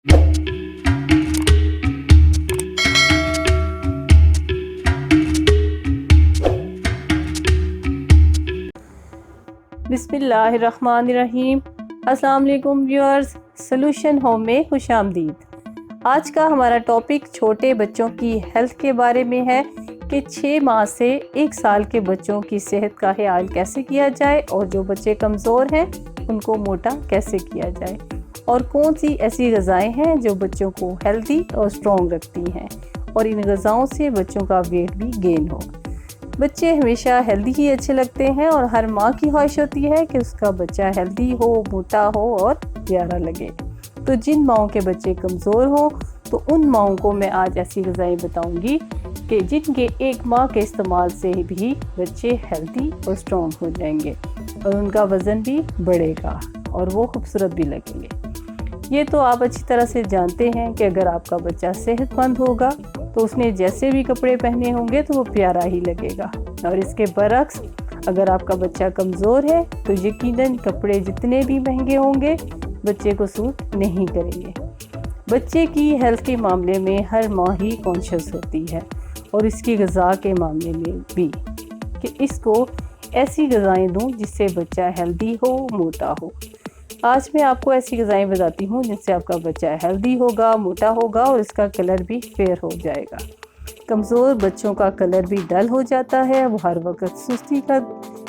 बिस्मिल्लाहिर्रहमानिर्रहीम। अस्सलाम वालेकुम व्यूअर्स, सॉल्यूशन होम में खुश आमदीद। आज का हमारा टॉपिक छोटे बच्चों की हेल्थ के बारे में है कि 6 माह से 1 साल के बच्चों की सेहत का ख्याल कैसे किया जाए और जो बच्चे कमज़ोर हैं उनको मोटा कैसे किया जाए, और कौन सी ऐसी ग़िज़ाएँ हैं जो बच्चों को हेल्दी और स्ट्रॉन्ग रखती हैं और इन ग़िज़ाओं से बच्चों का वेट भी गेन हो। बच्चे हमेशा हेल्दी ही अच्छे लगते हैं और हर माँ की ख्वाहिश होती है कि उसका बच्चा हेल्दी हो, मोटा हो और प्यारा लगे। तो जिन माँओं के बच्चे कमज़ोर हों तो उन माँओं को मैं आज ऐसी ग़िज़ाएँ बताऊंगी कि जिनके 1 माह के इस्तेमाल से भी बच्चे हेल्दी और स्ट्रॉन्ग हो जाएंगे और उनका वज़न भी बढ़ेगा और वो खूबसूरत भी लगेंगे। ये तो आप अच्छी तरह से जानते हैं कि अगर आपका बच्चा सेहतमंद होगा तो उसने जैसे भी कपड़े पहने होंगे तो वो प्यारा ही लगेगा, और इसके बरक्स अगर आपका बच्चा कमज़ोर है तो यकीनन कपड़े जितने भी महंगे होंगे बच्चे को सूट नहीं करेंगे। बच्चे की हेल्थ के मामले में हर माँ ही कॉन्शियस होती है और इसकी ग़िज़ा के मामले में भी कि इसको ऐसी ग़िज़ाएँ दूँ जिससे बच्चा हेल्दी हो, मोटा हो। आज मैं आपको ऐसी ग़िज़ाएँ बताती हूँ जिससे आपका बच्चा हेल्दी होगा, मोटा होगा और इसका कलर भी फेयर हो जाएगा। कमज़ोर बच्चों का कलर भी डल हो जाता है, वो हर वक्त सुस्ती का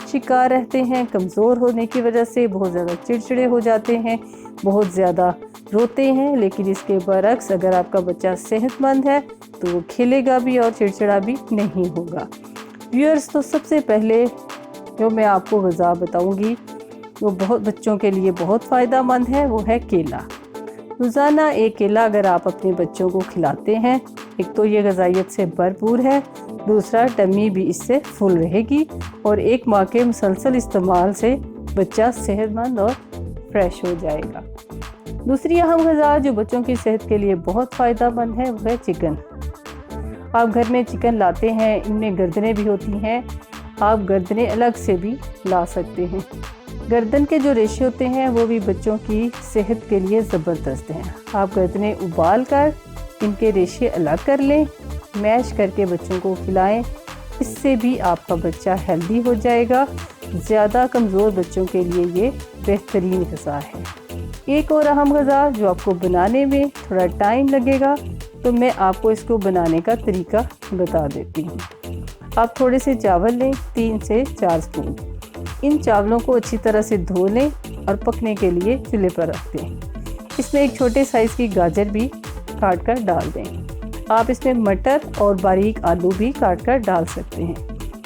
शिकार रहते हैं। कमज़ोर होने की वजह से बहुत ज़्यादा चिड़चिड़े हो जाते हैं, बहुत ज़्यादा रोते हैं। लेकिन इसके बरक्स अगर आपका बच्चा सेहतमंद है तो वो खेलेगा भी और चिड़चिड़ा भी नहीं होगा। व्यूअर्स, तो सबसे पहले जो मैं आपको ग़िज़ा बताऊँगी वो बहुत बच्चों के लिए बहुत फ़ायदा मंद है, वो है केला। रोज़ाना एक केला अगर आप अपने बच्चों को खिलाते हैं, एक तो ये ग़िज़ाइयत से भरपूर है, दूसरा टमी भी इससे फुल रहेगी और 1 माह के मुसलसल इस्तेमाल से बच्चा सेहतमंद और फ्रेश हो जाएगा। दूसरी अहम ग़िज़ा जो बच्चों की सेहत के लिए बहुत फ़ायदा मंद है वो है चिकन। आप घर में चिकन लाते हैं, इनमें गर्दनें भी होती हैं, आप गर्दनें अलग से भी ला सकते हैं। गर्दन के जो रेशे होते हैं वो भी बच्चों की सेहत के लिए ज़बरदस्त हैं। आप गर्दनें उबाल कर इनके रेशे अलग कर लें, मैश करके बच्चों को खिलाएं, इससे भी आपका बच्चा हेल्दी हो जाएगा। ज़्यादा कमज़ोर बच्चों के लिए ये बेहतरीन ग़िज़ा है। एक और अहम ग़िज़ा जो आपको बनाने में थोड़ा टाइम लगेगा तो मैं आपको इसको बनाने का तरीका बता देती हूँ। आप थोड़े से चावल लें, 3 से 4 स्पून। इन चावलों को अच्छी तरह से धो लें और पकने के लिए चूल्हे पर रख दें। इसमें एक छोटे साइज़ की गाजर भी काट कर डाल दें। आप इसमें मटर और बारीक आलू भी काट कर डाल सकते हैं।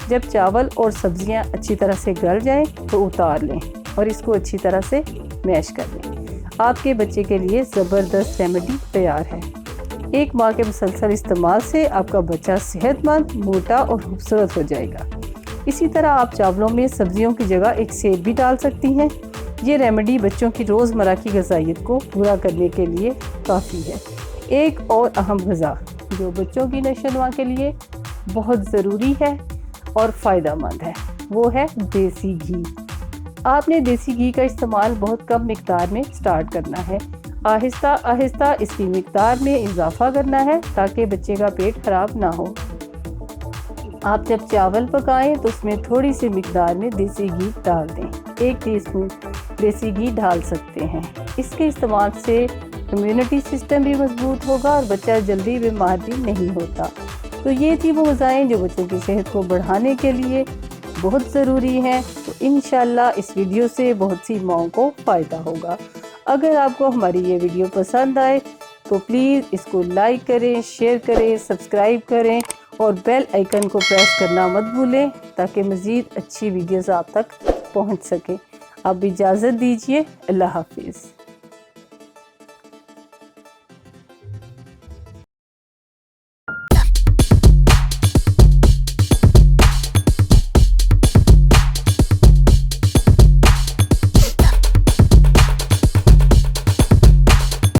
जब चावल और सब्जियां अच्छी तरह से गल जाएं तो उतार लें और इसको अच्छी तरह से मैश कर लें। आपके बच्चे के लिए ज़बरदस्त रेमेडी तैयार है। 1 माह के मुसलसल इस्तेमाल से आपका बच्चा सेहतमंद, मोटा और खूबसूरत हो जाएगा। इसी तरह आप चावलों में सब्जियों की जगह एक सेब भी डाल सकती हैं। ये रेमेडी बच्चों की रोज़मर्रा की ग़िज़ाइयत को पूरा करने के लिए काफ़ी है। एक और अहम ग़िज़ा जो बच्चों की नशोनुमा के लिए बहुत ज़रूरी है और फ़ायदेमंद है वो है देसी घी। आपने देसी घी का इस्तेमाल बहुत कम मिक़दार में स्टार्ट करना है। आहिस्ता आहिस्ता इसकी मिक़दार में इजाफ़ा करना है ताकि बच्चे का पेट ख़राब ना हो। आप जब चावल पकाएं तो उसमें थोड़ी सी मिक़दार में देसी घी डाल दें। 1 टीस्पून देसी घी डाल सकते हैं। इसके इस्तेमाल से इम्यूनिटी सिस्टम भी मजबूत होगा और बच्चा जल्दी बीमार भी नहीं होता। तो ये थी वो ग़िज़ाएँ जो बच्चों की सेहत को बढ़ाने के लिए बहुत ज़रूरी हैं। तो इंशाल्लाह इस वीडियो से बहुत सी माँओं को फ़ायदा होगा। अगर आपको हमारी ये वीडियो पसंद आए तो प्लीज़ इसको लाइक करें, शेयर करें, सब्सक्राइब करें और बेल आइकन को प्रेस करना मत भूलें ताकि मज़ीद अच्छी वीडियोज़ आप तक पहुंच सकें। आप इजाज़त दीजिए। अल्लाह हाफ़िज़।